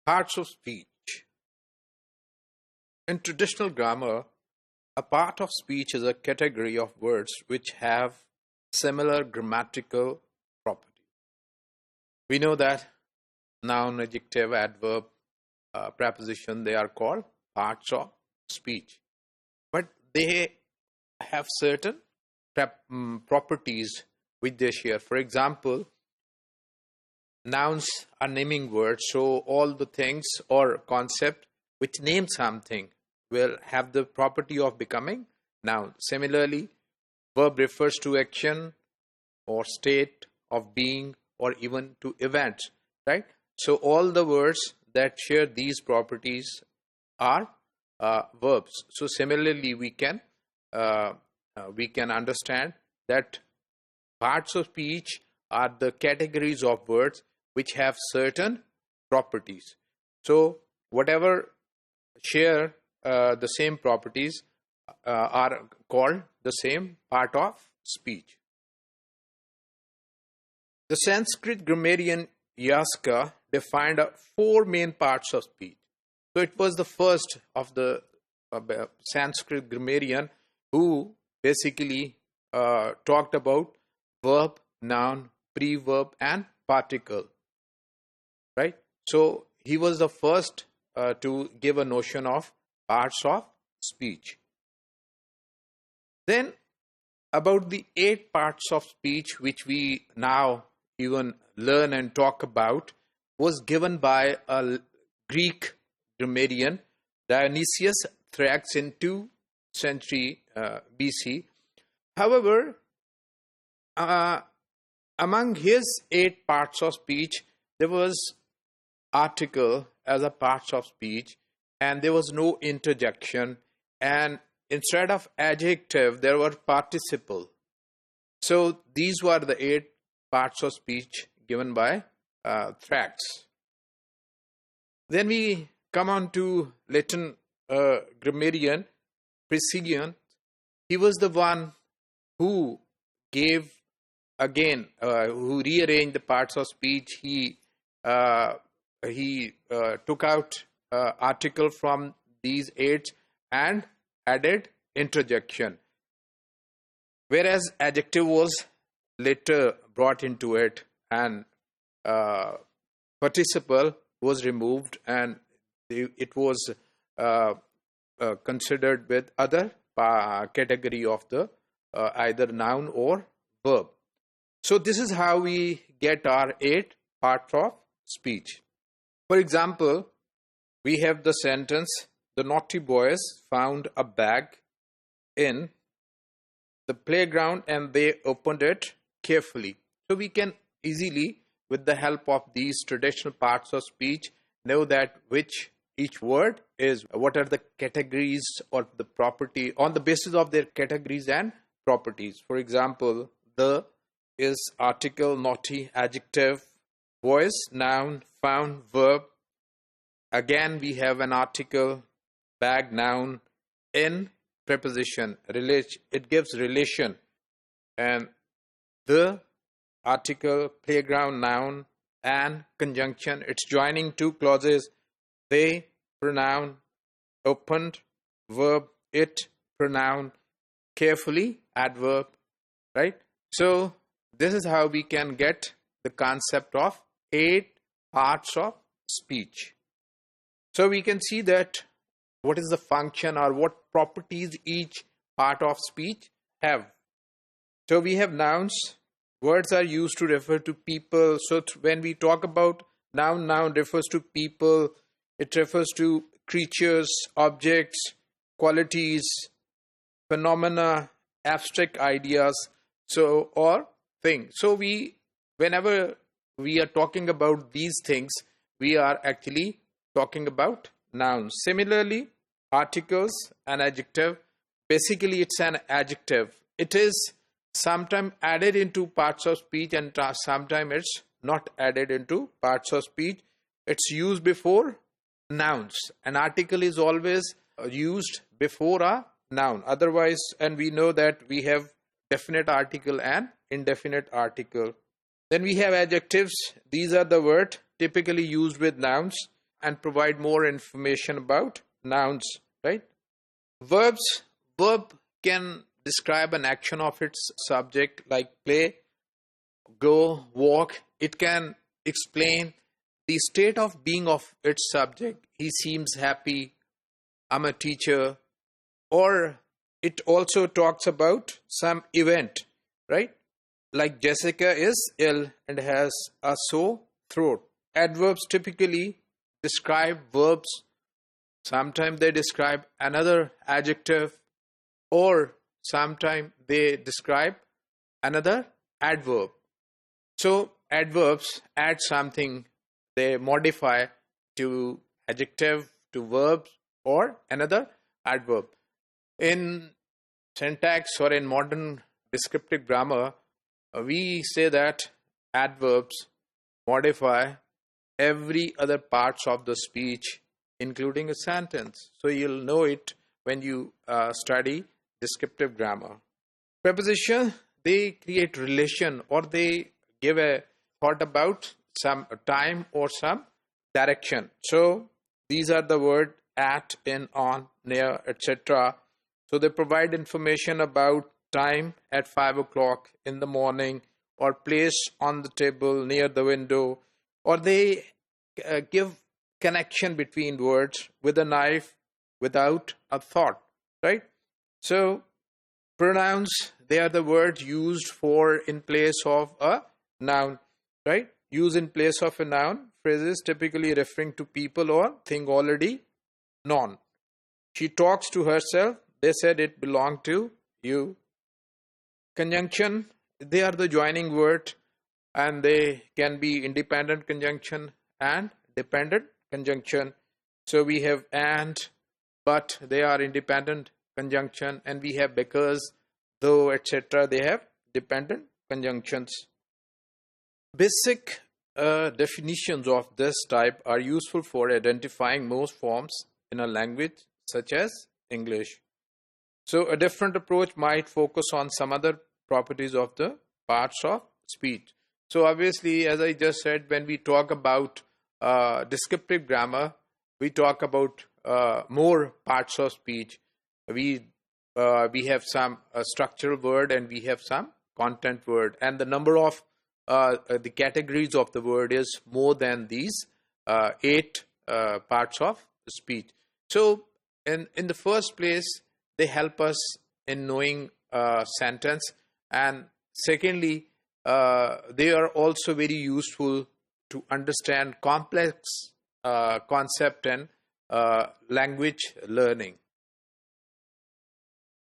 Parts of speech. In traditional grammar, a part of speech is a category of words which have similar grammatical properties. We know that noun, adjective, adverb, preposition, they are called parts of speech. But they have certain properties which they share. For example, nouns are naming words, so all the things or concept which name something will have the property of becoming noun. Similarly, verb refers to action or state of being or even to events, right? So all the words that share these properties are verbs. So similarly, we can understand that parts of speech are the categories of words which have certain properties. So whatever share the same properties are called the same part of speech. The Sanskrit grammarian Yaska defined 4 main parts of speech. So it was the first of the Sanskrit grammarian who basically talked about verb, noun, preverb and particle. Right? So he was the first to give a notion of parts of speech. Then about the 8 parts of speech which we now even learn and talk about was given by a Greek grammarian Dionysius Thrax in 2nd century BC. However, among his 8 parts of speech, there was article as a part of speech, and there was no interjection, and instead of adjective, there were participle. So these were the 8 parts of speech given by Thrax. Then we come on to Latin grammarian Priscillian. He was the one who gave again, who rearranged the parts of speech. He took out article from these 8 and added interjection, whereas adjective was later brought into it and participle was removed and it was considered with other category of the either noun or verb. So this is how we get our 8 parts of speech. For example, we have the sentence, the naughty boys found a bag in the playground and they opened it carefully. So we can easily, with the help of these traditional parts of speech, know that which each word is, what are the categories or the property on the basis of their categories and properties. For example, the is article, naughty, adjective, boys, noun, found, verb. Again, we have an article, bag, noun, in, preposition, it gives relation, and the article, playground, noun, and conjunction, it's joining 2 clauses, they, pronoun, opened, verb, it, pronoun, carefully, adverb, right? So this is how we can get the concept of 8 parts of speech. So we can see that what is the function or what properties each part of speech have. So we have nouns. Words are used to refer to people. So when we talk about noun refers to people. It refers to creatures, objects, qualities, phenomena, abstract ideas, so or things. So whenever we are talking about these things, we are actually talking about nouns. Similarly, articles and adjective, basically it's an adjective. It is sometimes added into parts of speech and sometimes it's not added into parts of speech. It's used before nouns. An article is always used before a noun. Otherwise, and we know that we have definite article and indefinite article. Then we have adjectives. These are the words typically used with nouns. and provide more information about nouns, right? Verbs, verb can describe an action of its subject like play, go, walk. It can explain the state of being of its subject. He seems happy, I'm a teacher. Or it also talks about some event, right? Like Jessica is ill and has a sore throat. Adverbs typically describe verbs. Sometimes they describe another adjective, or sometimes they describe another adverb. So adverbs add something, they modify to adjective, to verbs, or another adverb. In syntax or in modern descriptive grammar, we say that adverbs modify every other parts of the speech, including a sentence. So you'll know it when you study descriptive grammar. Preposition, they create relation, or they give a thought about some time or some direction. So these are the word at, in, on, near, etc. So they provide information about time at 5 o'clock in the morning, or place on the table near the window, or they give connection between words with a knife, without a thought, right? So pronouns, they are the words used for in place of a noun, right? Use in place of a noun, phrases typically referring to people or thing already known. She talks to herself, they said it belonged to you. Conjunction, they are the joining word, and they can be independent conjunction and dependent conjunction. So we have and, but, they are independent conjunction, and we have because, though, etc. They have dependent conjunctions. Basic definitions of this type are useful for identifying most forms in a language such as English. So a different approach might focus on some other properties of the parts of speech. So obviously, as I just said, when we talk about descriptive grammar, we talk about more parts of speech. We have some structural word, and we have some content word, and the number of the categories of the word is more than these 8 parts of speech. So in the first place, they help us in knowing sentence, and secondly, they are also very useful to understand complex concept and language learning.